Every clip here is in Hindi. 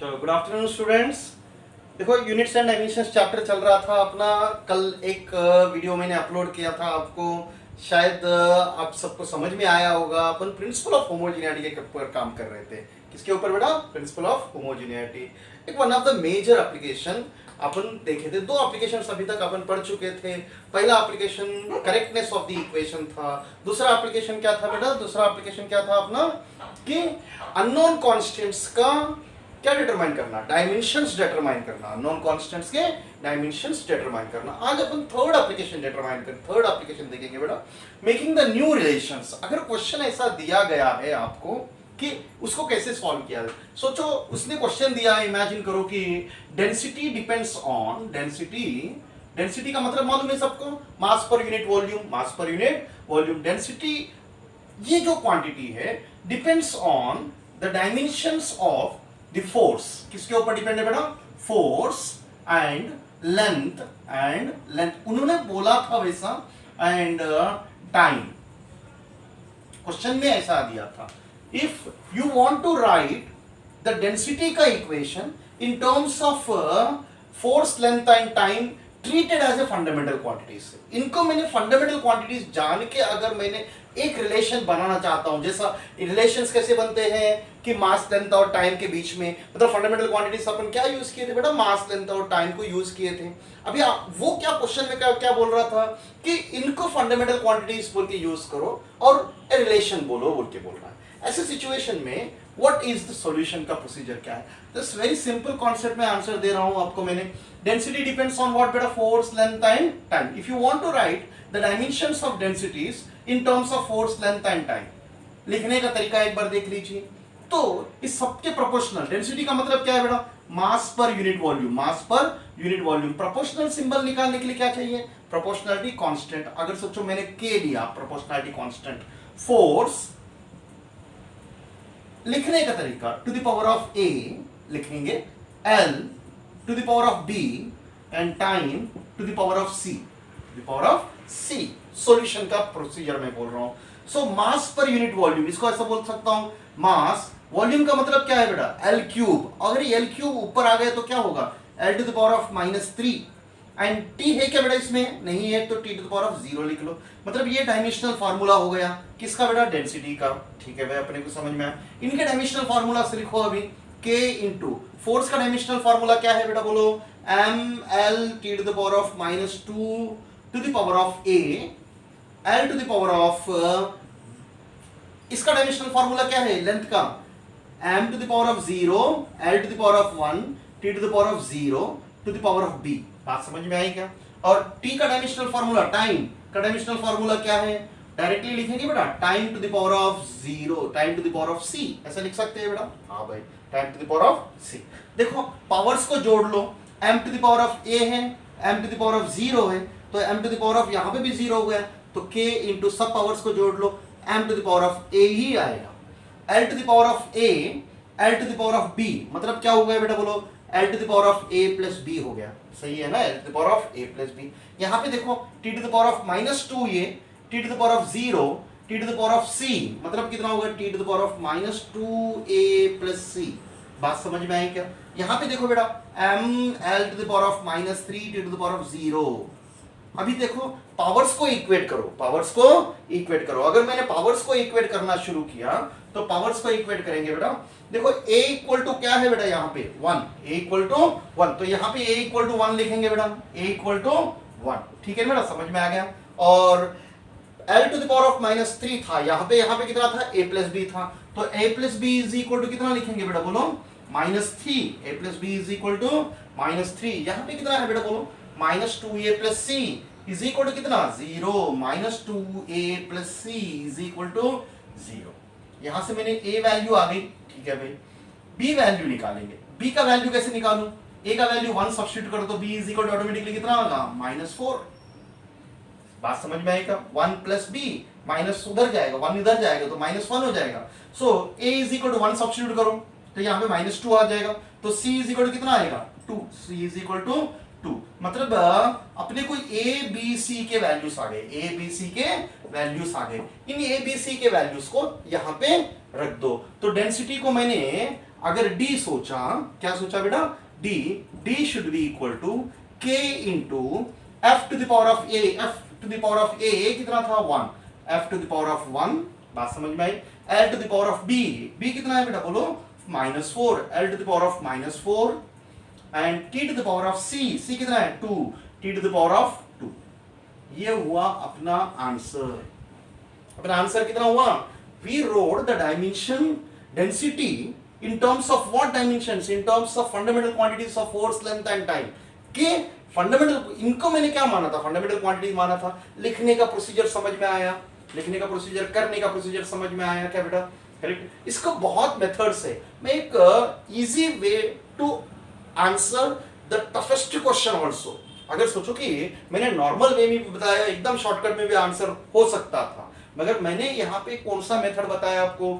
चलो गुड आफ्टरनून स्टूडेंट्स। देखो यूनिट्स एंड डायमेंशंस चैप्टर चल रहा था अपना। कल एक वीडियो मैंने अपलोड किया था, आपको शायद आप सबको समझ में आया होगा। अपन प्रिंसिपल ऑफ होमोजेनिटी के ऊपर काम कर रहे थे। किसके ऊपर बेटा? Principle of homogeneity. एक one of the major application अपन देखे थे। दो एप्लीकेशंस अभी तक अपन पढ़ चुके थे। पहला application correctness of the equation था। दूसरा एप्लीकेशन क्या था बेटा? दूसरा एप्लीकेशन क्या था अपना कि अननोन कांस्टेंट्स का क्या डिटरमाइन करना, डायमेंशंस डिटरमाइन करना, अननोन कांस्टेंट्स के डायमेंशंस डिटरमाइन करना। आज अपन थर्ड एप्लीकेशन डिटरमाइन कर थर्ड एप्लीकेशन देखेंगे बेटा, मेकिंग द न्यू रिलेशंस। अगर क्वेश्चन ऐसा दिया गया है आपको कि उसको कैसे सॉल्व किया जाए, सोचो उसने क्वेश्चन दिया है, इमेजिन करो कि डेंसिटी डिपेंड्स ऑन डेंसिटी का मतलब मालूम है सबको, मास पर यूनिट वॉल्यूम, मास पर यूनिट वॉल्यूम। डेंसिटी ये जो क्वांटिटी है depends on the dimensions of the force. किसके ऊपर डिपेंड है बेटा? फोर्स एंड लेंथ उन्होंने बोला था वैसा, एंड टाइम। क्वेश्चन में ऐसा दिया था, if you want to write the density का equation in terms of force, length and time treated as a fundamental quantities. इनको मैंने फंडामेंटल क्वांटिटीज जान के अगर मैंने एक रिलेशन बनाना चाहता हूं, जैसा रिलेशंस कैसे बनते हैं कि मास, लेंथ और टाइम के बीच में, मतलब फंडामेंटल क्वांटिटीज अपन क्या यूज किए थे बेटा? मास, लेंथ और टाइम को यूज किए थे। अभी वो क्या क्वेश्चन में क्या बोल रहा था कि इनको फंडामेंटल क्वांटिटीज बोल के यूज करो और रिलेशन बोलो बोल के बोल रहा है। ऐसे सिचुएशन में व्हाट इज द सॉल्यूशन का प्रोसीजर क्या है? दिस वेरी सिंपल कॉन्सेप्ट में आंसर दे रहा हूं आपको मैंने। डेंसिटी डिपेंड्स ऑन व्हाट बेटा? Force, length and time. If you want to write the dimensions of densities in terms of force, length and time, लिखने का तरीका एक बार देख लीजिए। तो इस सबके प्रोपोर्शनल, डेंसिटी का मतलब क्या है बेटा? मास पर यूनिट वॉल्यूम, मास per unit volume. Proportional symbol निकालने के लिए क्या चाहिए? Proportionality constant. अगर सोचो मैंने के लिया, प्रोपोर्शनलिटी कांस्टेंट। फोर्स लिखने का तरीका to the power of a लिखेंगे, L to the power of b and time to the power of c, to the power of c. Solution का प्रोसीजर मैं बोल रहा हूं। सो मास पर यूनिट वॉल्यूम, इसको ऐसा बोल सकता हूं, मास। वॉल्यूम का मतलब क्या है बेटा? L cube. अगर एल क्यूब ऊपर आ गया तो क्या होगा? L to the power of -3। And T है क्या बेटा इसमें? नहीं है, तो T to the power of 0 लिख लो। मतलब ये डायमेंशनल फार्मूला हो गया किसका बेटा? डेंसिटी का। ठीक है भाई, अपने को समझ में आया। इनके डायमेंशनल फार्मूला से लिखो अभी, के इंटू फोर्स का डायमेंशनल फार्मूला क्या है बेटा? बोलो, M L T to the power of -2 to the power of a, L to the power of, इसका डायमेंशनल फार्मूला क्या है लेंथ का? m to the power of 0, l to the power of 1, t to the power of 0 to the power of b। बात समझ में आई क्या? और t का डायमेंशनल फार्मूला, टाइम का डायमेंशनल फार्मूला क्या है? डायरेक्टली लिखेंगे बेटा, time to the power of 0, time to the power of c। ऐसा लिख सकते हैं बेटा? हाँ भाई, time to the power of c। देखो पावर्स को जोड़ लो, m to the power of a है, m to the power of 0 है, तो m to the power of यहां पे भी 0 हो गया, तो k इंटू सब पावर्स को जोड़ लो, m to the power of a ही आएगा। l to the power of a, l to the power of b, मतलब क्या हो गया बेटा? बोलो, l to the power of a plus b हो गया। सही है ना? l to the power of a plus b। यहाँ पे देखो t to the power of -2 ये, t to the power of 0, t to the power of c, मतलब कितना होगा? t to the power of -2a plus c। बात समझ में आई क्या? यहाँ पे देखो बेटा, m l to the power of -3 t to the power of 0। अभी देखो पावर्स को इक्वेट करो, पावर्स को इक्वेट करो। अगर मैंने पावर्स को इक्वेट करना शुरू किया तो पावर्स को इक्वेट करेंगे बेटा। देखो a इक्वल टू क्या है बेटा? यहाँ पे 1, a इक्वल टू 1, तो यहाँ पे a इक्वल टू 1 लिखेंगे बेटा, a इक्वल टू 1। ठीक है बेटा, समझ में आ गया। और l to the power of -3 था, यहाँ पे कितना था? a प्लस b था, तो a plus b is equal to कितना लिखेंगे बेटा? बोलो, -3। a plus b is equal to -3। यहाँ पे कितना है बेटा? बोलो, -2a plus c is equal to कितना? 0। -2a plus c is equal to 0। यहां से मैंने a वैल्यू आ गई। ठीक है भाई, b वैल्यू निकालेंगे। b का वैल्यू कैसे निकालूं? a का वैल्यू 1 सब्स्टिट्यूट करो तो b is equal to automatically कितना होगा? -4। बात समझ में आएगा? 1 प्लस b, माइनस उधर जाएगा, 1 इधर जाएगा तो -1 हो जाएगा। So a is equal to 1 substitute करो तो यहाँ पे -2 आ जाएगा, तो c इज इक्वल टू कितना आएगा? 2। c is equal to 2। मतलब अपने को a b c के वैल्यूज आ गए, a b c के वैल्यूज आ गए। इन a b c के वैल्यूज को यहाँ पे रख दो। तो डेंसिटी को मैंने अगर डी सोचा, क्या सोचा बेटा, D should be equal to K into F to the power of A, F to the power of A कितना था 1, F to the power of 1, बात समझ में आई, L to the power of B, B कितना है बेटा बोलो -4, L to the power of -4 and T to the power of C, C कितना है 2, T to the power of 2। ये हुआ अपना आंसर। अपना आंसर कितना हुआ, we wrote the dimension density in terms of what dimensions, in terms of fundamental quantities of force, length and time। के फंडामेंटल, इनको मैंने क्या माना था, फंडामेंटल क्वांटिटी माना था, लिखने का प्रोसीजर समझ में आया, लिखने का प्रोसीजर, करने का प्रोसीजर समझ में आया क्या बेटा, करेक्ट। इसका बहुत मेथड्स है, मैं एक easy way to answer the toughest question also. अगर सोचो कि मैंने नॉर्मल वे में भी बताया, एकदम शॉर्टकट में भी आंसर हो सकता था, मगर मैंने यहाँ पे कौन सा मेथड बताया आपको,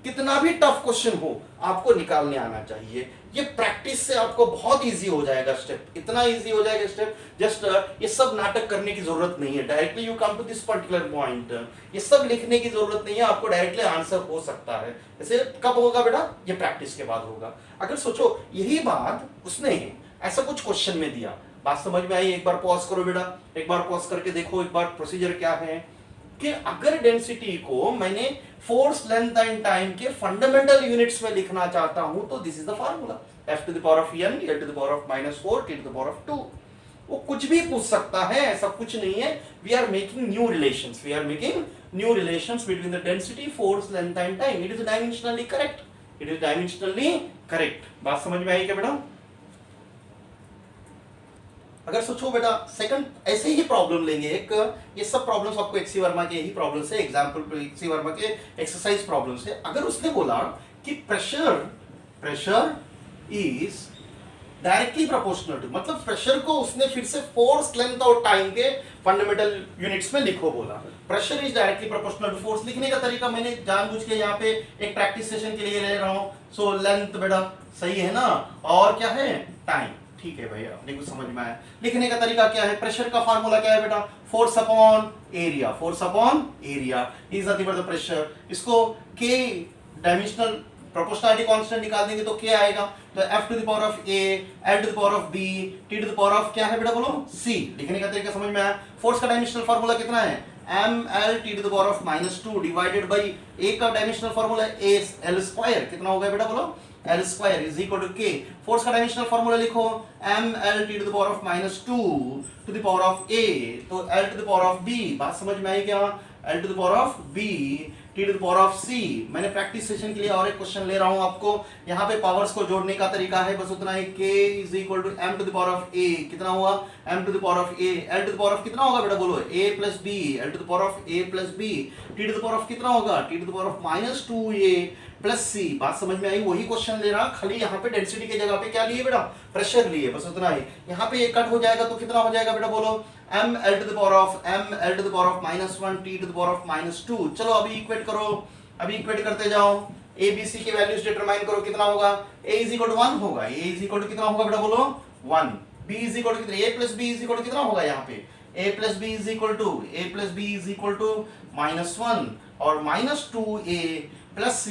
कितना भी टफ क्वेश्चन हो आपको निकालने आना चाहिए। ये प्रैक्टिस से आपको बहुत इजी हो जाएगा स्टेप, इतना इजी हो जाएगा स्टेप, जस्ट ये सब नाटक करने की जरूरत नहीं है, directly you come to this particular point, ये सब लिखने की जरूरत नहीं है, आपको डायरेक्टली आंसर हो सकता है। ऐसे कब होगा बेटा, ये प्रैक्टिस के बाद होगा। अगर सोचो यही बात उसने ऐसा कुछ क्वेश्चन में दिया, बात समझ में आई, एक बार पॉज करो बेटा, एक बार पॉज करके देखो एक बार प्रोसीजर क्या है, कि अगर डेंसिटी को मैंने फोर्स, लेंथ एंड टाइम के फंडामेंटल यूनिट्स में लिखना चाहता हूं तो this is the formula, f to the power of n, l to the power of -4, t to the power of 2। वो कुछ भी पूछ सकता है, ऐसा कुछ नहीं है। We are making new relations, we are making new relations between the density, force, length and time. It is dimensionally correct, it is dimensionally correct. बात समझ में आई क्या बेटा? अगर सोचो बेटा सेकंड ऐसे ही प्रॉब्लम लेंगे, एक ये सब प्रॉब्लम्स आपको एक्सी वर्मा के यही प्रॉब्लम से, एग्जांपल एक्सी वर्मा के एक्सरसाइज प्रॉब्लम से। अगर उसने बोला कि pressure is directly proportional to, मतलब प्रेशर को उसने फिर से फोर्स, लेंथ और टाइम के फंडामेंटल यूनिट्स में लिखो बोला। Pressure is directly proportional to force, लिखने का तरीका मैंने जानबूझ के यहाँ पे एक प्रैक्टिस सेशन के लिए ले रहा हूँ। सो लेंथ बेटा सही है ना, और क्या है टाइम, ठीक है भैया अपने को समझ में आया। लिखने का तरीका क्या है, प्रेशर का फार्मूला क्या है बेटा, force upon area, force upon area is nothing but the pressure. इसको के डायमेंशनल प्रोपोर्शनलिटी कांस्टेंट निकाल देंगे तो क्या आएगा, तो f to the power of a, l to the power of b, t to the power of क्या है बेटा बोलो c। लिखने का तरीका समझ में आया। फोर्स का डायमेंशनल फार्मूला कितना है, ml t to the power of -2 divided by a का dimensional formula a l square, कितना हो गया बेटा बोलो L square is equal to K। Force का डायमेंशनल फार्मूला लिखो ml t to the power of -2 to the power of A, तो L to the power of B। बात समझ में आई क्या, L to the power of B t to the power of C। मैंने प्रैक्टिस सेशन के लिए और एक क्वेश्चन ले रहा हूं आपको, यहाँ पे पावर्स को जोड़ने का तरीका है बस उतना ही। K is equal to m to the power of A, कितना हुआ m to the power of A, L to the power of कितना होगा बेटा बोलो A plus B, L to the power of A plus B, t to the power of कितना होगा t to the power of -2A plus C. बात समझ में आई, वही क्वेश्चन ले रहा, खाली यहाँ पे डेंसिटी की जगह पे क्या लिए बेटा, प्रेशर लिए, बस उतना ही। यहाँ पे ये कट हो जाएगा तो कितना हो जाएगा बेटा बोलो m l to the power of -1 t to the power of -2। चलो अभी इक्वेट करो, अभी इक्वेट करते जाओ, a b c के वैल्यूज डिटरमाइन करो, कितना होगा a इज इक्वल टू 1 होगा, a इज इक्वल टू कितना होगा बेटा बोलो 1, b इज इक्वल टू कितना, a plus b is equal to कितना होगा यहाँ पे a plus b is equal to -1 और -2a plus c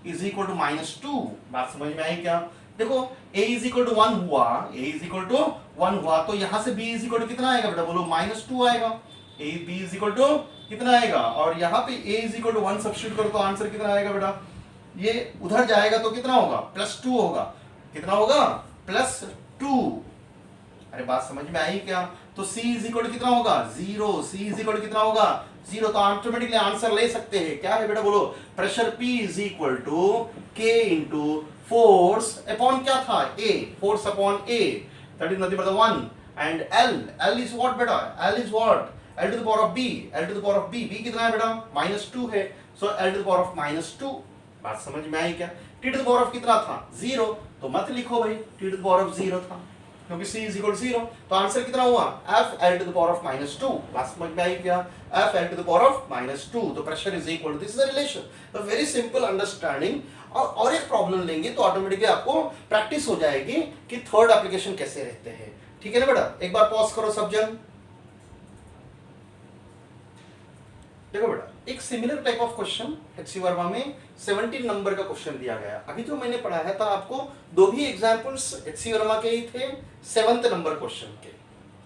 is equal to -2। बात समझ में आई क्या? देखो a इज इक्वल टू 1 हुआ, a इज इक्वल टू 1 हुआ तो यहाँ से b इज इक्वल टू कितना आएगा बेटा बोलो -2 आएगा, b इज इक्वल टू कितना आएगा, और यहाँ पे a is equal to 1 substitute करो तो आंसर कितना आएगा बेटा, ये उधर जाएगा तो कितना होगा +2 होगा, कितना होगा +2। अरे बात समझ में आई क्या? तो c इज इक्वल टू कितना होगा 0, c इज इक्वल टू कितना होगा 0, तो ऑटोमेटिकली आंसर ले सकते हैं। क्या है बेटा बोलो, pressure P is equal to K into force upon क्या था A, force upon A, that is nothing but 1 and L is what बेटा, L is what L to the power of B, L to the power of B, B कितना है बेटा -2 है, so L to the power of -2। बात समझ में आई क्या? T to the power of कितना था 0, तो मत लिखो भाई T to the power of 0 था क्योंकि c इज इक्वल टू 0, तो आंसर कितना हुआ f l to the power of -2। बात समझ में आई क्या? f l to the power of -2, तो pressure is equal to, this is the relation, तो वेरी सिंपल अंडरस्टैंडिंग। और एक प्रॉब्लम लेंगे तो ऑटोमेटिकली आपको प्रैक्टिस हो जाएगी कि थर्ड एप्लीकेशन कैसे रहते हैं। ठीक है ना बेटा? एक बार पॉज करो सब जन, देखो बेटा एक similar type of question HC Verma में 17 नंबर का क्वेश्चन दिया गया। अभी जो मैंने पढ़ाया था आपको दो भी एग्जांपल्स एचसी वर्मा के ही थे 7th नंबर क्वेश्चन के,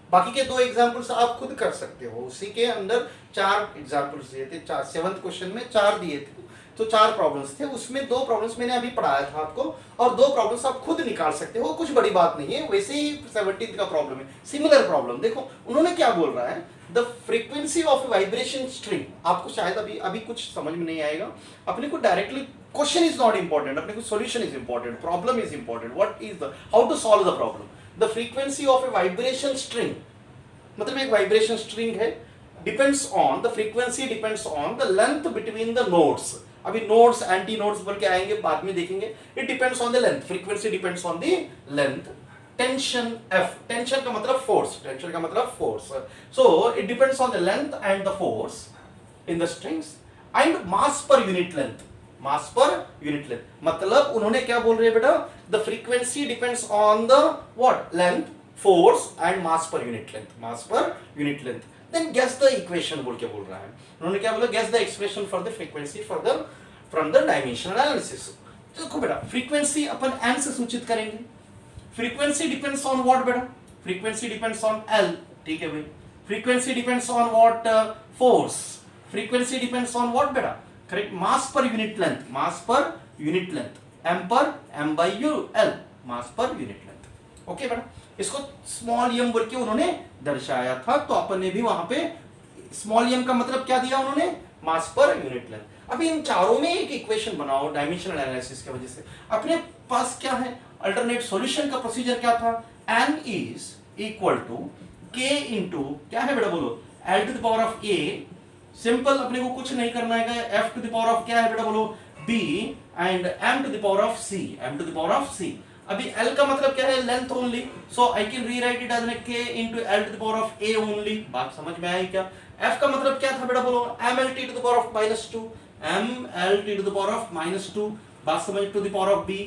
बाकी के दो एग्जांपल्स आप खुद कर सकते हो। उसी के अंदर 4 एग्जांपल्स दिए थे, 7th क्वेश्चन में 4 दिए थे, तो 4 प्रॉब्लम्स थे, उसमें 2 प्रॉब्लम्स मैंने अभी पढ़ाया था आपको, और 2 प्रॉब्लम्स आप खुद निकाल सकते हो, कुछ बड़ी बात नहीं है, वैसे ही 17th का प्रॉब्लम है, सिमिलर प्रॉब्लम। देखो उन्होंने क्या बोल रहा है, the frequency of vibration string. आपको शायद अभी कुछ समझ में नहीं आएगा, अपने को directly question is not important, अपने को solution is important, problem is important, what is the how to solve the problem. The frequency of a vibration string, मतलब एक वाइब्रेशन स्ट्रिंग है, depends on the frequency, depends on the length between the nodes. अभी नोड्स एंटी नोड्स बोल के आएंगे, बाद में देखेंगे। It depends on the length, frequency depends on the length. Tension F, tension का मतलब फोर्स, टेंशन का मतलब force, so it depends on the length and the force in the strings and mass per unit length, mass per unit length. मतलब उन्होंने क्या बोल रहे हैं बेटा, the frequency depends on the what, length, force and mass per unit length, mass per unit length. Then guess the equation बोल के बोल रहा है, उन्होंने क्या बोला, guess the expression for the frequency for the from the dimensional analysis. देखो बेटा फ्रीक्वेंसी अपन n से सूचित करेंगे, फ्रीक्वेंसी डिपेंड्स ऑन व्हाट बेटा, फ्रीक्वेंसी डिपेंड्स ऑन L, ठीक है भाई। Frequency depends on what, force. Frequency depends on what बेटा, करेक्ट, मास per unit length, mass per unit length, m पर m by u l, mass per unit length. Okay बेटा, इसको स्मॉल m बोल के उन्होंने दर्शाया था, तो अपन ने भी वहां पे स्मॉल m का मतलब क्या दिया उन्होंने, मास पर यूनिट लेंथ। अभी इन चारों में एक इक्वेशन बनाओ डायमेंशनल एनालिसिस की वजह से। अपने पास क्या है, अल्टरनेट सॉल्यूशन का प्रोसीजर क्या था, n is equal to k into क्या है बेटा बोलो, l to the power of a, simple, अपने को कुछ नहीं करना है, f to the power of क्या है बेटा बोलो, b, and m to the power of c, m to the power of c। अभी l का मतलब क्या है, length only, so I can rewrite it as k into l to the power of a only. बात समझ में आई क्या। f का मतलब क्या था बेटा बोलो, mlt to the power of -2, mlt to the power of -2, बात समझ, to the power of b।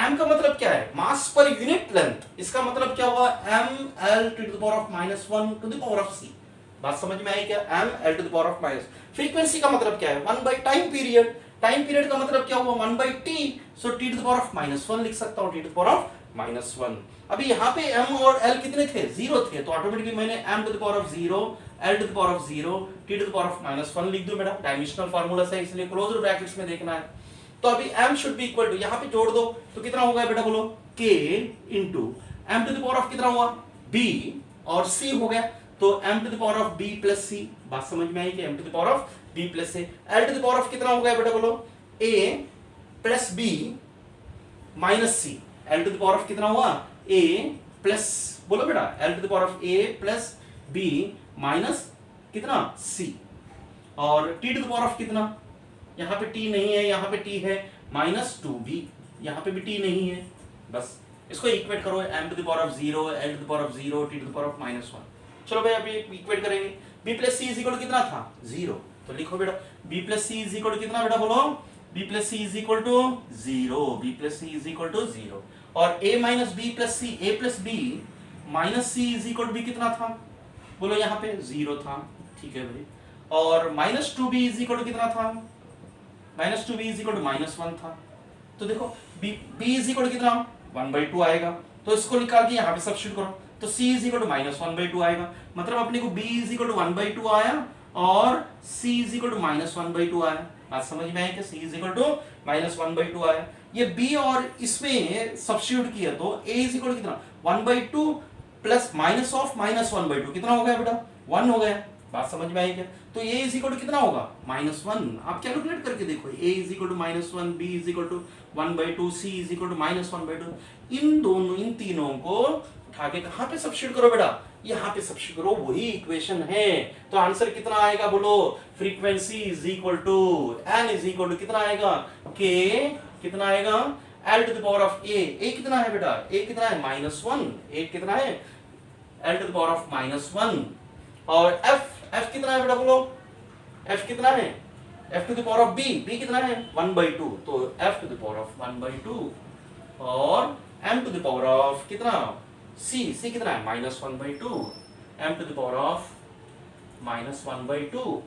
m का मतलब क्या है, मास पर यूनिट लेंथ, इसका मतलब क्या हुआ, ml to the power of -1 to the power of c। बात समझ में आई क्या, ml to the power of minus. Frequency का मतलब क्या है, 1 by time period, time period का मतलब क्या हुआ, 1 by t, so t to the power of -1 लिख सकता हूं, t to the power of -1। अभी यहाँ पे m और l कितने थे, 0 थे, तो ऑटोमेटिकली मैंने m to the power of 0, l to the power of 0, t to the power of -1 लिख दूं बेटा। डायमेंशनल फार्मूला से, इसलिए क्लोज्ड ब्रैकेट्स में देखना है। तो अभी m should be equal to, यहाँ पे जोड़ दो तो कितना होगा बेटा बोलो, k into m to the power of कितना हुआ, b, और c हो गया, तो m to the power of b plus c। बात समझ में आई कि m to the power of b plus c। l to the power of कितना हो गया बेटा बोलो, a plus b minus c। l to the power of कितना हुआ, a प्लस, बोलो बेटा, l to the power of a plus b minus कितना c, और t to the power of कितना, यहाँ पे t नहीं है, यहाँ पे t है -2b, यहाँ पे भी t नहीं है, बस इसको इक्वेट करो, m to the power of 0, l to the power of 0, t to the power of -1। चलो भाई अभी इक्वेट करेंगे, b plus c is equal to कितना था, 0, तो लिखो बेटा b plus c is equal to कितना बेटा बोलो, b plus c is equal to 0, b plus c is equal to 0, और a minus b plus c, a plus b minus c is equal to b कितना था, बोलो यहाँ पे 0 था, ठीक है भाई, और -2b इज इक्वल टू कितना था, -2b इज इक्वल टू -1 था। तो देखो b इज इक्वल टू कितना, 1/2 आएगा, तो इसको निकाल के यहाँ पे सब्स्टिट्यूट करो, तो c इज इक्वल टू -1/2 आएगा। मतलब अपने को b इज इक्वल टू 1/2 आया और c इज इक्वल टू -1/2 आया। बात समझ में आई कि c इज इक्वल टू -1/2 आया। ये b और इसमें सब्स्टिट्यूट किया तो a इज इक्वल टू कितना, 1/2 प्लस माइनस ऑफ -1/2 कितना हो गया बेटा, 1 हो गया। बात समझ में आई क्या। तो a इज इक्वल टू कितना होगा, -1। आप कैलकुलेट करके देखो, a is equal to -1, b is equal to 1/2, c is equal to -1/2। इन तीनों को उठा के कहां पे सब्स्टिट्यूट करो बेटा, यहाँ पे सब्स्टिट्यूट करो, वही इक्वेशन है। तो आंसर कितना आएगा बोलो, frequency is equal to n is equal to कितना आएगा, k कितना आएगा, l to the power of a कितना है बेटा, a कितना है -1, a कितना है l to the power of -1, और f कितना है बेटा बोलो, f कितना है, f to the power of b कितना है 1/2, तो f to the power of 1/2, और m to the power of कितना c कितना है -1/2, m to the power of -1/2।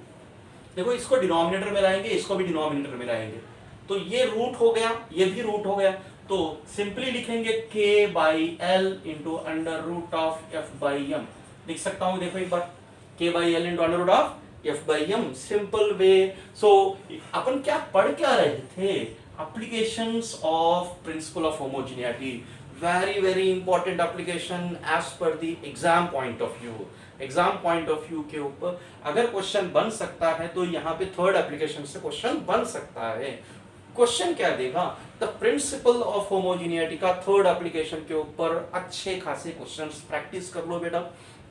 देखो इसको डिनोमिनेटर में लाएंगे, इसको भी डिनोमिनेटर में लाएंगे, तो ये रूट हो गया, ये भी रूट हो गया, तो सिंपली लिखेंगे k by L into under root of F by M. लिख सकता हूं, देखो एक बार, k by L into under root of F by M, simple way. So अपन क्या पढ़ क्या रहे थे, applications of principle of homogeneity, very very important application as per the exam point of view. Exam point of view के ऊपर अगर क्वेश्चन बन सकता है तो यहाँ पे थर्ड एप्लीकेशन से क्वेश्चन बन सकता है। क्वेश्चन क्या देगा, द प्रिंसिपल ऑफ होमोजेनिटी का थर्ड एप्लीकेशन के ऊपर अच्छे खासे क्वेश्चंस प्रैक्टिस कर लो बेटा।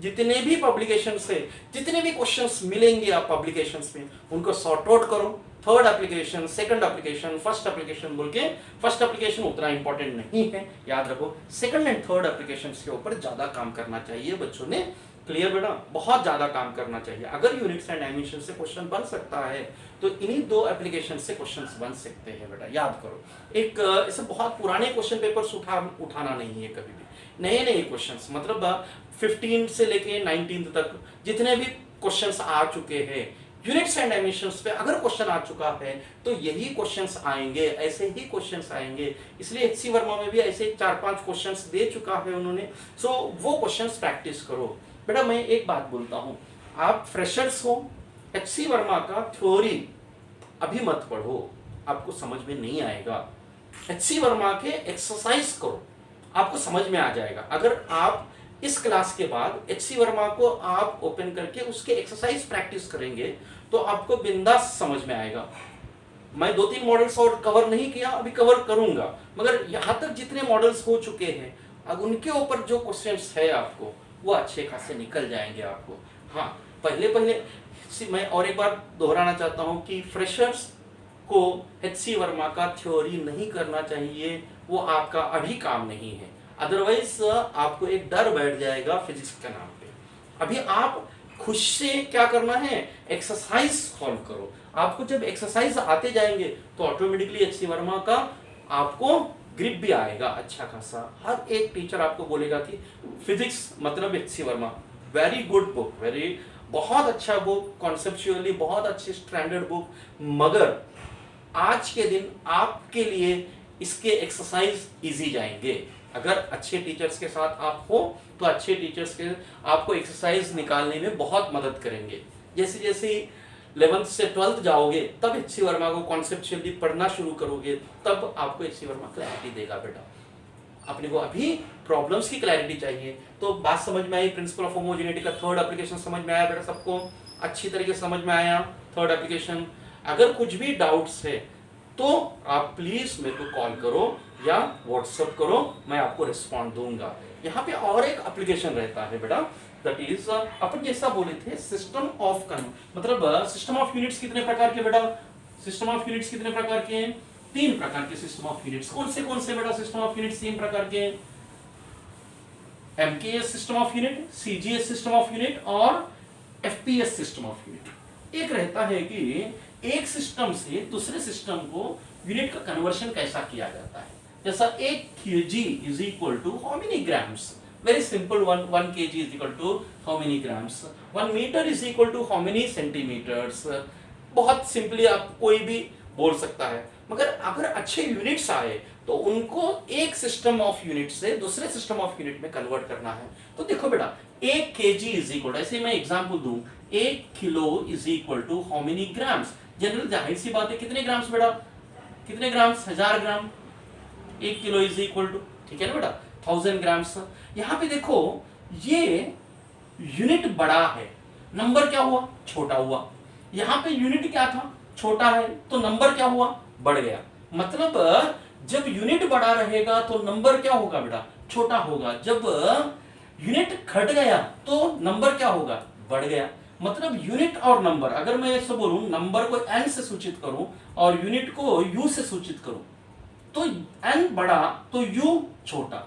जितने भी पब्लिकेशन से जितने भी क्वेश्चंस मिलेंगे आप पब्लिकेशंस में, उनको सॉर्ट आउट करो। Third application, second application, first application बोल के, फर्स्ट एप्लीकेशन उतना इंपॉर्टेंट नहीं है, याद रखो। सेकंड एंड थर्ड एप्लीकेशन के ऊपर ज्यादा काम करना चाहिए बच्चों ने, क्लियर बेटा, बहुत ज्यादा काम करना चाहिए। अगर यूनिट्स एंड डायमेंशन से क्वेश्चन बन सकता है तो इन्हीं दो एप्लीकेशन से क्वेश्चंस बन सकते हैं बेटा, याद करो। एक ऐसे बहुत पुराने क्वेश्चन पेपर्स उठाना नहीं है कभी भी, नए नए क्वेश्चंस, मतलब 15 से लेके 19 तक जितने भी क्वेश्चंस आ चुके हैं यूनिट्स एंड डायमेंशंस पे, अगर क्वेश्चन आ चुका है तो यही क्वेश्चंस आएंगे, ऐसे ही क्वेश्चंस आएंगे। इसलिए एचसी वर्मा में भी ऐसे 4-5 क्वेश्चंस दे चुका है उन्होंने, सो वो क्वेश्चंस प्रैक्टिस करो बेटा। मैं एक बात बोलता हूं, आप फ्रेशर्स हो, एचसी वर्मा का थ्योरी अभी मत पढ़ो, आपको समझ में नहीं आएगा। एचसी वर्मा के एक्सरसाइज करो, आपको समझ में आ जाएगा। अगर आप इस क्लास के बाद एचसी वर्मा को आप ओपन करके उसके एक्सरसाइज प्रैक्टिस करेंगे तो आपको बिंदास समझ में आएगा। मैं 2-3 मॉडल्स और कवर नहीं किया, अभी कवर करूंगा, मगर यहां तक जितने मॉडल्स हो चुके हैं अब उनके ऊपर जो क्वेश्चंस है आपको वो अच्छे खासे निकल जाएंगे आपको। हाँ, पहले मैं और एक बार दोहराना चाहता हूं कि फ्रेशर्स को एचसी वर्मा का थ्योरी नहीं करना चाहिए, वो आपका अभी काम नहीं है। अदरवाइज आपको एक डर बैठ जाएगा फिजिक्स के नाम पे। अभी आप खुद से क्या करना है, एक्सरसाइज सॉल्व करो। आपको जब एक्सरसाइज आते जाएंगे तो ऑटोमेटिकली एचसी वर्मा का आपको ग्रिप भी आएगा अच्छा खासा। हर एक टीचर आपको बोलेगा कि फिजिक्स मतलब HC Verma, very good book, very बहुत अच्छा बुक, कॉन्सेप्चुअली बहुत अच्छी स्टैंडर्ड बुक, मगर आज के दिन आपके लिए इसके एक्सरसाइज इजी जाएंगे। अगर अच्छे टीचर्स के साथ आप हो तो अच्छे टीचर्स के आपको एक्सरसाइज निकालने में बहुत मदद करेंगे। जैसे जैसे 11th से 12th जाओगे तब एचसी वर्मा को कॉन्सेप्चुअली पढ़ना शुरू करोगे, तब आपको एचसी वर्मा क्लैरिटी देगा बेटा। अपने को अभी प्रॉब्लम्स की क्लैरिटी चाहिए। तो बात समझ में आई, प्रिंसिपल ऑफ होमोजेनिटी का थर्ड एप्लीकेशन समझ में आया बेटा, सबको अच्छी तरीके से समझ में आया थर्ड एप्लीकेशन। अगर कुछ भी डाउट्स है तो आप प्लीज मेरे को कॉल करो या व्हाट्सएप करो, मैं आपको रिस्पॉन्ड दूंगा। यहाँ पे और एक एप्लीकेशन रहता है बेटा, दैट इज अपन जैसा बोले थे सिस्टम ऑफ मतलब सिस्टम ऑफ यूनिट्स कितने प्रकार के बेटा, सिस्टम ऑफ यूनिट्स कितने प्रकार के हैं, 3 प्रकार के सिस्टम ऑफ यूनिट्स। कौन से बेटा सिस्टम ऑफ यूनिट्स 3 प्रकार के हैं, MKS system of unit, CGS system of unit और एफपीएस सिस्टम ऑफ यूनिट। एक रहता है कि एक सिस्टम से दूसरे सिस्टम को यूनिट का कन्वर्शन कैसा किया जाता है। जैसा 1 kg is equal to how many grams, very simple, 1 kg is equal to how many grams, 1 metre is equal to how many centimetres. बहुत सिंपली आप कोई भी बोल सकता है, मगर अगर अच्छे यूनिट्स आए तो उनको एक सिस्टम ऑफ यूनिट से दूसरे सिस्टम ऑफ यूनिट में कन्वर्ट करना है। तो देखो बेटा 1 kg इज इक्वल, ऐसे मैं एग्जांपल दूं, 1 kilo is equal to how many grams. General जाहिर सी बात है, कितने ग्राम्स बेटा, कितने grams, 1000 gram. 1 kilo is equal to, ठीक है ना बेटा, 1000 ग्राम्स। यहाँ पे देखो ये यूनिट बड़ा है, नंबर क्या हुआ, छोटा हुआ। यहाँ पे यूनिट क्या था, छोटा है, तो नंबर क्या हुआ, बढ़ गया। मतलब जब यूनिट बड़ा रहेगा तो नंबर क्या होगा बेटा, छोटा होगा। जब यूनिट घट गया तो नंबर क्या होगा, बढ़ गया। मतलब यूनिट और नंबर, अगर मैं ऐसे बोलूं नंबर को n से सूचित करूं और यूनिट को u से सूचित करूं, तो n बड़ा तो u छोटा,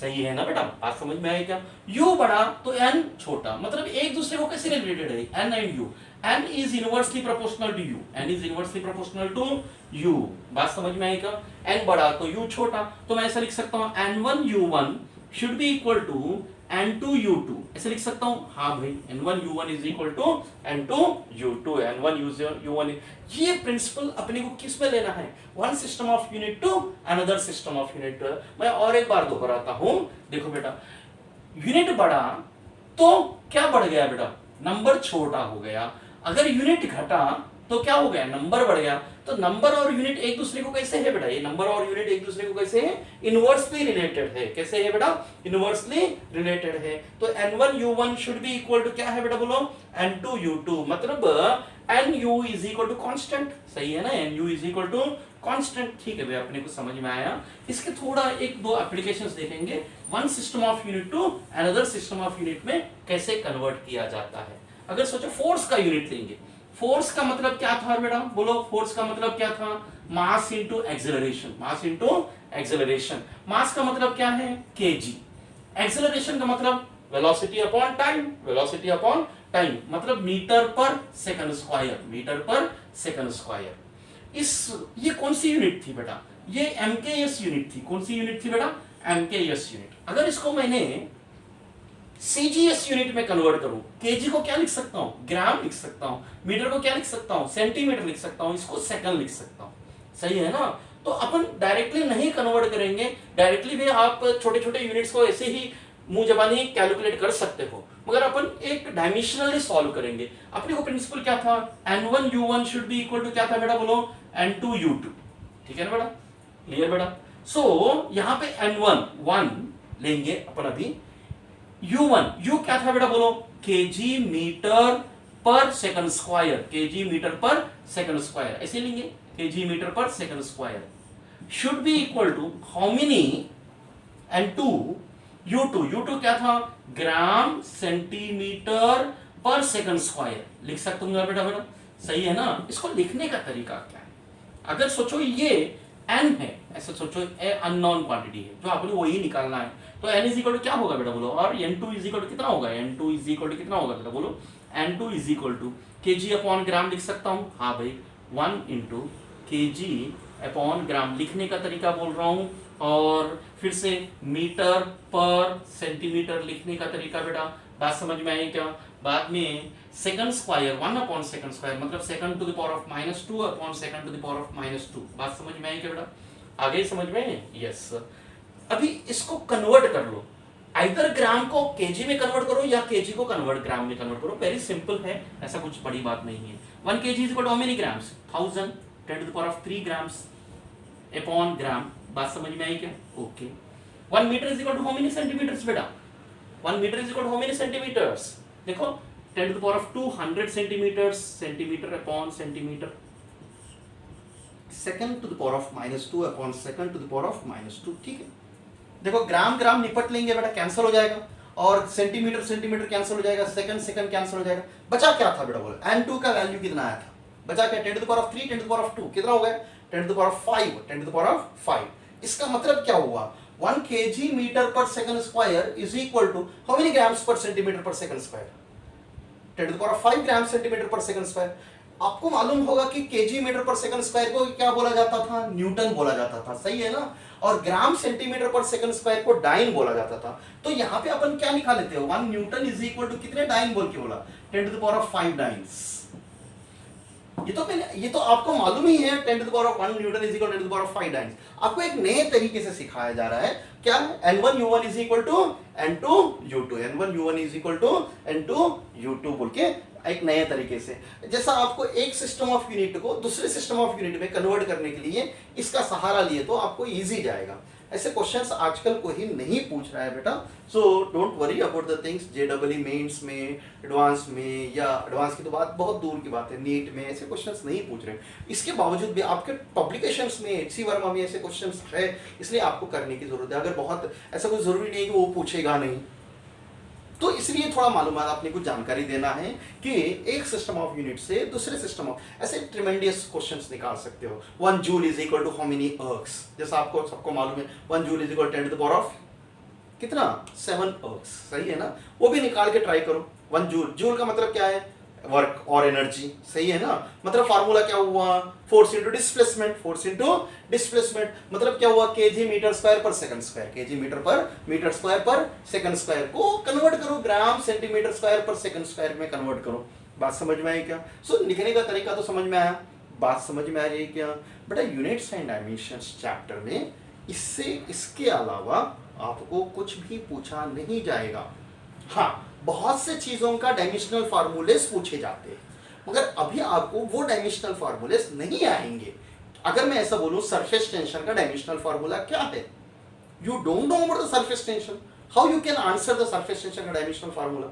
सही है ना बेटा, बात समझ में आई क्या। u बड़ा तो n छोटा, मतलब एक दूसरे को कैसे रिलेटेड है, n and u, n is inversely proportional to u, n is inversely proportional to u, बात समझ में आई क्या। n बड़ा तो u छोटा, तो मैं ऐसा लिख सकता हूं n1 u1 should be equal to n2u2 ऐसे लिख सकता हूं, हाँ भाई n1u1 is equal to n2u2, n1u1। ये प्रिंसिपल अपने को किस में लेना है, one system of unit to another system of unit. मैं और एक बार दोहराता हूं, देखो बेटा यूनिट बढ़ा तो क्या बढ़ गया बेटा, नंबर छोटा हो गया। अगर यूनिट घटा तो क्या हो गया, नंबर बढ़ गया। तो नंबर और यूनिट एक दूसरे को कैसे है बेटा, ये नंबर और यूनिट एक दूसरे को कैसे है, इनवर्सली रिलेटेड है। कैसे है बेटा, इनवर्सली रिलेटेड है। तो n1u1 should be equal to क्या है बेटा, बोलो n2u2, मतलब nu is equal to constant. सही है ना, nu is equal to constant. ठीक है भैया, अपने को समझ में आया। इसके थोड़ा एक दो एप्लीकेशंस देखेंगे, one system of unit to another system of unit में कैसे कन्वर्ट किया जाता है। अगर सोचो फोर्स का यूनिट लेंगे, फोर्स का मतलब क्या था बेटा, बोलो फोर्स का मतलब क्या था, mass into acceleration, mass into acceleration. Mass का मतलब क्या है, kg। एक्सेलरेशन का मतलब velocity upon time, velocity upon time मतलब metre per second square, metre per second square. ये कौन सी यूनिट थी बेटा, ये MKS यूनिट थी। कौन सी यूनिट थी बेटा, MKS यूनिट। अगर इसको मैंने CGS यूनिट में कन्वर्ट करूं, kg को क्या लिख सकता हूं, ग्राम लिख सकता हूं, मीटर को क्या लिख सकता हूं, सेंटीमीटर लिख सकता हूं, इसको सेकंड लिख सकता हूं। सही है ना। तो अपन डायरेक्टली नहीं कन्वर्ट करेंगे, डायरेक्टली भी आप छोटे छोटे यूनिट्स को ऐसे ही मुंह जबानी कैलकुलेट कर सकते हो, मगर अपन एक डायमेंशनली सॉल्व करेंगे। अपने को प्रिंसिपल क्या था, n1u1 should be equal to क्या था बेटा, बोलो n2u2। ठीक है ना बेटा, क्लियर बेटा। सो यहां पे n1 लेंगे अपन अभी, u1 u क्या था बेटा, बोलो kg metre per second square, kg metre per second square ऐसे लेंगे, kg metre per second square should be equal to how many, n2 u2 क्या था, gram centimetre per second square लिख सकता हूँ बेटा। बेटा सही है ना। इसको लिखने का तरीका क्या है, अगर सोचो ये n है, ऐसे सोचो अननोन क्वांटिटी है, जो आपको वही निकालना है, तो n इज इक्वल टू क्या होगा बेटा, बोलो। और n2 इज इक्वल टू कितना होगा, n2 इज इक्वल टू कितना होगा बेटा, बोलो। n2 is equal to kg upon gram लिख सकता हूँ, हाँ भाई 1 इंटू kg अपॉन ग्राम लिखने का तरीका बोल रहा हूँ। और फिर से मीटर पर सेंटीमीटर लिखने का तरीका बेटा, बात समझ में आई क्या। बाद में second square 1 upon second square मतलब second to the power of -2 upon second to the power of -2। बात समझ में आई क्या बेटा, आगे समझ में, यस। अभी इसको कन्वर्ट कर लो, आइदर ग्राम को केजी में कन्वर्ट करो या केजी को कन्वर्ट ग्राम में कन्वर्ट करो, वेरी सिंपल है, ऐसा कुछ बड़ी बात नहीं है। 1 kg is equal to how many grams, 1000 10 to the power of 3 grams upon gram. बात समझ में आई क्या, okay. 1 metre is equal to how many centimetres बेटा, 1 metre is equal to how many centimetres, देखो 10 to the power of 200 centimetres, centimetre upon centimetre, second to the power of -2 upon second to the power of -2। ठीक है, देखो ग्राम ग्राम निपट लेंगे बेटा, कैंसिल हो जाएगा, और सेंटीमीटर सेंटीमीटर कैंसिल हो जाएगा, सेकंड सेकंड कैंसिल हो जाएगा। बचा क्या था बेटा, बोलो n2 का वैल्यू कितना आया था, बचा क्या, 10 to the power of 3 10 to the power of 2 कितना हो गया, 10 to the power of 5 10 to the power of 5। इसका मतलब क्या हुआ, 1 kg metre per second square is equal to how many grams per centimetre per second square, 10 to the power of 5 gram centimetre per second square. आपको मालूम होगा कि KG metre per second square को क्या बोला जाता था, न्यूटन बोला जाता था। सही है ना। और ग्राम सेंटीमीटर पर सेकंड स्क्वायर को डाइन बोला जाता था। तो यहाँ पे अपन क्या निकाल लेते हो, 1 न्यूटन इज इक्वल टू कितने डाइन बोल के बोला, 10 to the power of 5 dynes. ये तो आपको मालूम ही है, 10 to the power of 1 newton is equal to 10 to the power of 5 dynes. आपको एक नए तरीके से सिखाया जा रहा है, क्या, n1u1 is equal to n2u2, n1u1 is equal to n2u2 बोल के एक नए तरीके से। जैसा आपको एक सिस्टम ऑफ यूनिट को दूसरे सिस्टम ऑफ यूनिट में कन्वर्ट करने के लिए इसका सहारा लिए तो आपको इजी जाएगा। ऐसे क्वेश्चंस आजकल कोई नहीं पूछ रहा है बेटा, so don't worry about the things. जेडब्ल्यू मेंस में, एडवांस में, या एडवांस की तो बात बहुत दूर की बात है, नीट में ऐसे क्वेश्चंस नहीं पूछ रहे। इसके बावजूद भी आपके पब्लिकेशंस में, एचसी वर्मा में ऐसे क्वेश्चंस है, इसलिए आपको करने की जरूरत है। अगर बहुत ऐसा कोई जरूरी नहीं है कि वो पूछेगा नहीं, तो इसलिए थोड़ा मालूमात आपने कुछ जानकारी देना है कि एक सिस्टम ऑफ यूनिट से दूसरे सिस्टम ऑफ, ऐसे ट्रिमेंडियस क्वेश्चंस निकाल सकते हो। 1 joule is equal to how many ergs, जैसा आपको सबको मालूम है 1 joule is equal 10 to the power of कितना, 7 अर्क्स। सही है ना, वो भी निकाल के ट्राई करो। 1 जूल, जूल का मतलब क्या है, वर्क और एनर्जी, सही है ना। मतलब फार्मूला क्या हुआ, force into displacement, force into displacement मतलब क्या हुआ, KG metre square per second square, KG metre square per second square को कन्वर्ट करो gram centimetre square per second square में कन्वर्ट करो। बात समझ में आई क्या? सो लिखने का तरीका तो समझ में आया, बात समझ में आ रही है क्या बेटा? यूनिट्स एंड डायमेंशंस चैप्टर में इसके अलावा आपको कुछ भी पूछा नहीं जाएगा। हाँ, बहुत से चीजों का डायमेंशनल फार्मूलेस पूछे जाते हैं, मगर अभी आपको वो डायमेंशनल फार्मूलेस नहीं आएंगे। अगर मैं ऐसा बोलूं सरफेस टेंशन का डायमेंशनल फार्मूला क्या है, you don't know about the surface tension, how you can answer the surface tension का डायमेंशनल फार्मूला?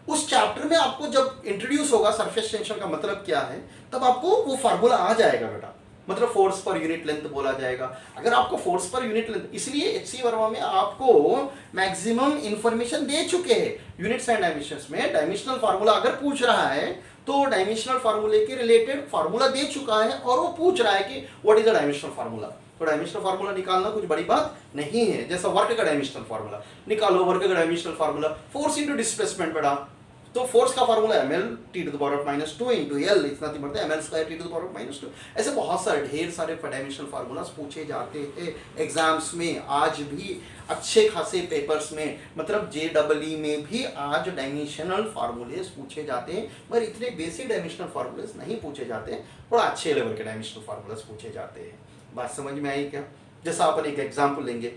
उस चैप्टर में आपको जब इंट्रोड्यूस होगा सरफेस टेंशन का मतलब क्या है, तब आपको वो फार्मूला आ जाएगा बेटा। मतलब फोर्स पर यूनिट लेंथ बोला जाएगा। अगर आपको फोर्स पर यूनिट लेंथ, इसलिए एचसी वर्मा में आपको मैक्सिमम इंफॉर्मेशन दे चुके हैं यूनिट्स एंड डायमेंशंस में। डायमेंशनल फार्मूला अगर पूछ रहा है तो डायमेंशनल फार्मूले के रिलेटेड फार्मूला दे चुका है और वो पूछ रहा है कि what is the dimensional formula. तो डायमेंशनल फार्मूला निकालना कुछ बड़ी बात नहीं है। जैसा वर्क का डायमेंशनल फार्मूला निकालो, वर्क का dimensional formula force into displacement बेटा। तो फोर्स का formula ml t to the power of -2 into l इतना ही बढ़ता है ml square t to the power of -2। ऐसे बहुत सारे ढेर सारे डायमेंशनल फार्मूलास पूछे जाते हैं एग्जाम्स में। आज भी अच्छे खासे पेपर्स में, मतलब JEE में भी आज डायमेंशनल फार्मूलेस पूछे जाते हैं, पर इतने बेसिक डायमेंशनल फार्मूलेस नहीं पूछे जाते, थोड़ा अच्छे लेवल के डायमेंशनल फार्मूलास पूछे जाते हैं। बात समझ में आई क्या? जैसा अपन एक एग्जाम्पल लेंगे,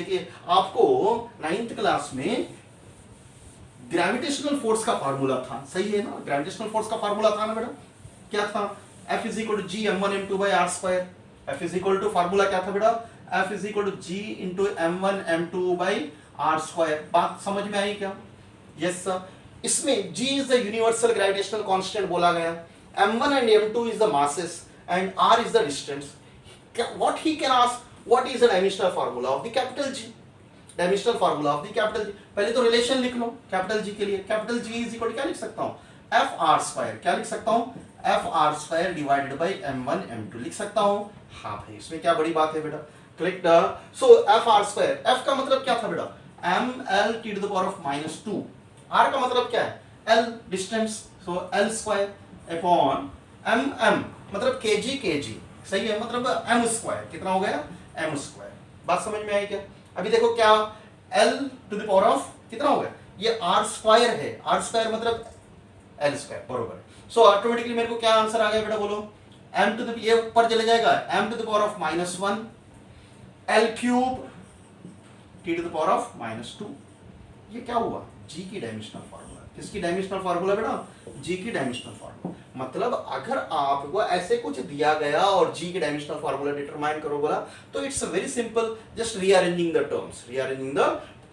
कि आपको 9th क्लास में ग्रेविटेशनल फोर्स का फार्मूला था, सही है ना? ग्रेविटेशनल फोर्स का फार्मूला था ना बेटा? क्या था? F = G m1 m2 by r square। F formula क्या था बेटा? F = G into m1 m2 by r square। बात समझ में आई क्या? Yes sir. इसमें G is the universal gravitational constant बोला गया, m1 and m2 is the masses and r is the distance। What he can ask, what is the dimensional formula of the capital G? Dimensional formula of the capital G. पहले तो रिलेशन लिख लो कैपिटल जी के लिए। कैपिटल जी इज इक्वल क्या लिख सकता हूं? FR²। क्या लिख सकता हूं? FR² divided by m1 m2 लिख सकता हूं। हाँ भाई, इसमें क्या बड़ी बात है बेटा? करेक्ट। सो FR², F का मतलब क्या था बेटा? ml t to the power of -2। R का मतलब क्या है? L डिस्टेंस, सो L² अपॉन mm मतलब kg, सही है? मतलब m² कितना हो गया? m²। बात समझ में आई क्या? अभी देखो क्या L to the power of कितना हो गया? ये R² है, R² मतलब L², बरोबर। सो ऑटोमेटिकली मेरे को क्या आंसर आ गया बेटा? बोलो। m to the, ये ऊपर चले जाएगा, m to the power of -1 L³ t to the power of -2। ये क्या हुआ? G की डायमेंशनल फार्मूला। किसकी डायमेंशनल फार्मूला बेटा? G की डायमेंशनल फार्मूला। मतलब अगर आपको ऐसे कुछ दिया गया और G की डायमेंशनल फार्मूला डिटरमाइन करो बोला, तो it's very simple, just rearranging the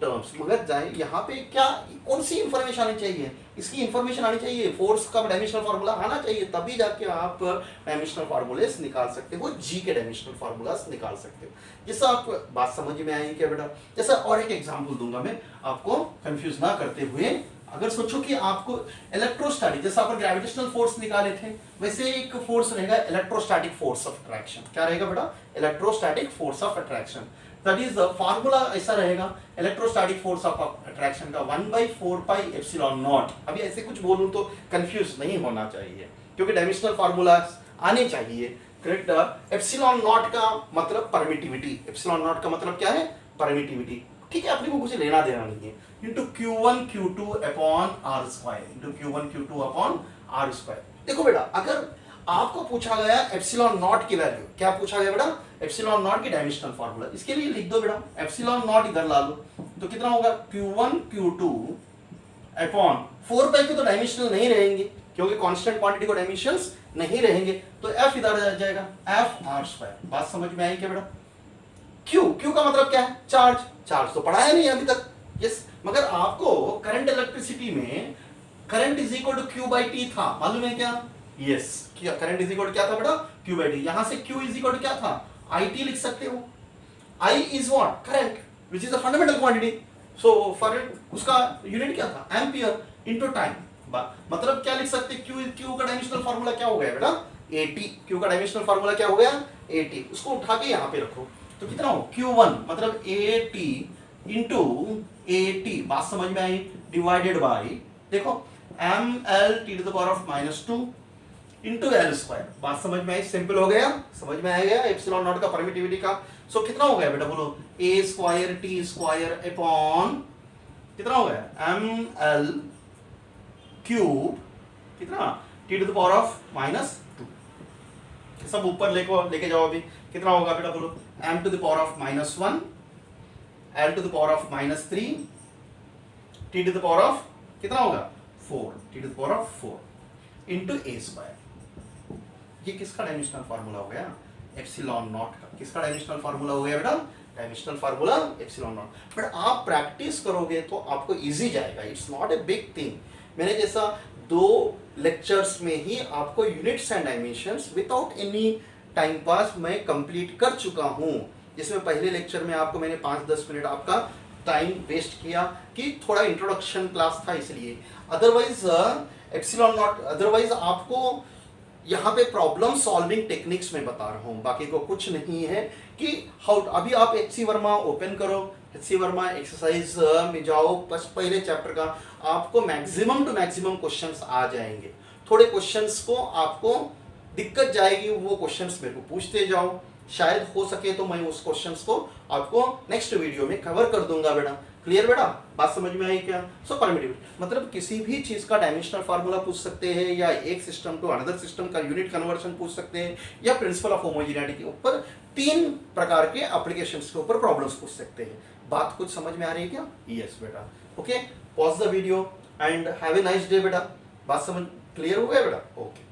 terms. मगर जाए यहाँ पे क्या, कौन सी इंफॉर्मेशन आनी चाहिए? इसकी इंफॉर्मेशन आनी चाहिए, फोर्स का डायमेंशनल फार्मूला आना चाहिए, तभी जाके आप डायमेंशनल फार्मूलेस निकाल सकते हो, G के डायमेंशनल फार्मूलास निकाल सकते हो। जैसा आप बात समझ में आई क्या बेटा? जैसा और एक एग्जाम्पल दूंगा मैं आपको कंफ्यूज ना करते हुए। अगर सोचो कि आपको इलेक्ट्रोस्टैटिक, जैसा अपन ग्रेविटेशनल फोर्स निकाले थे, वैसे एक फोर्स रहेगा इलेक्ट्रोस्टैटिक फोर्स ऑफ अट्रैक्शन। क्या रहेगा बेटा? Electrostatic force of attraction. That is formula ऐसा रहेगा इलेक्ट्रोस्टैटिक फोर्स ऑफ अट्रैक्शन का 1/4πε0। अभी ऐसे कुछ बोलूं तो कंफ्यूज नहीं होना चाहिए, क्योंकि डायमेंशनल फार्मूला आने चाहिए। करेक्ट। ε0 का मतलब परमिटिविटी। ε0 का मतलब क्या है? परमिटिविटी। ठीक है, अपने को कुछ लेना देना नहीं है। Into Q1 Q2 upon R², into Q1 Q2 upon R²। देखो बेटा, अगर आपको पूछा गया ε0 की वैल्यू, क्या पूछा गया बेटा? ε0 की डायमेंशनल फार्मूला। इसके लिए लिख दो बेटा, ε0 इधर ला लो, तो कितना होगा? Q1 Q2 अपॉन 4π के तो डायमेंशनल नहीं रहेंगे, क्योंकि कांस्टेंट क्वांटिटी को डायमेंशंस नहीं रहेंगे, तो F इधर आ जाएगा, FR²। बात समझ में आई क्या बेटा? Q का मतलब क्या है? चार्ज तो पढ़ा है नहीं अभी तक। यस, मगर आपको करंट इलेक्ट्रिसिटी में current is equal to Q/T था, मालूम है क्या? Yes, current is equal to क्या था बेटा? Q/T। यहां से Q इज इक्वल टू क्या था? IT लिख सकते हो। I is what? Current, which is a fundamental quantity. So current उसका यूनिट क्या था? Ampere into time. मतलब क्या लिख सकते? Q का डायमेंशनल फार्मूला क्या हो गया बेटा? AT। Q का डायमेंशनल फार्मूला क्या हो गया? AT। उसको उठा के यहां पे रखो, तो कितना हो? Q1 मतलब AT इंटू AT। बात समझ में आई? डिवाइडेड बाय, देखो M L T to the power of -2 into L square. बात समझ में आई? सिंपल हो गया, समझ में आ गया एप्सिलॉन नॉट का परमिटिविटी का। सो कितना हो गया बेटा बोलो? A square T square upon कितना हो गया? एम एल क्यूब कितना? T to the power of -2। सब ऊपर लेके जाओ अभी। कितना होगा बेटा बोलो? M to the power of -1 L to the power of -3 T to the power of कितना होगा? 4 T to the power of 4 into A square. ये किसका डायमेंशनल फार्मूला हो गया? एप्सिलॉन नॉट का। किसका डायमेंशनल फार्मूला हो गया बेटा? Dimensional formula epsilon not. But आप प्रैक्टिस करोगे तो आपको इजी जाएगा, it's not a big thing. मैंने जैसा 2 लेक्चर्स में ही आपको units and dimensions without any time pass मैं कंप्लीट कर चुका हूं, जिसमें पहले लेक्चर में आपको मैंने 5-10 मिनट आपका टाइम वेस्ट किया कि थोड़ा इंट्रोडक्शन क्लास था इसलिए। अदरवाइज एप्सिलॉन नॉट, अदरवाइज आपको यहाँ पे प्रॉब्लम सॉल्विंग टेक्निक्स में बता रहा हूँ, बाकी को कुछ नहीं है कि हाउ। अभी आप HC वर्मा ओपन करो, HC वर्मा एक्सरसाइज में जाओ, बस पहले चैप्टर का आपको मैक्सिमम टू मैक्सिमम क्वेश्चंस आ जाएंगे। थोड़े क्वेश्चंस को आपको दिक्कत जाएगी, वो क्वेश्चंस मेरे को पूछते जाओ, शायद हो सके तो मैं उस क्वेश्चंस को आपको नेक्स्ट वीडियो में कवर कर दूंगा बेटा। क्लियर बेटा? बात समझ में आई क्या? सो परमिटिविटी मतलब किसी भी चीज का डायमेंशनल फार्मूला पूछ सकते हैं, या एक सिस्टम टू अनदर सिस्टम का यूनिट कन्वर्शन पूछ सकते हैं, या प्रिंसिपल ऑफ होमोजेनिटी के ऊपर 3 प्रकार के एप्लीकेशंस के ऊपर प्रॉब्लम्स पूछ सकते हैं। बात कुछ समझ में आ रही है क्या? यस बेटा। Okay, pause the video and have a nice day बेटा। बात समझ क्लियर हो गया बेटा? ओके।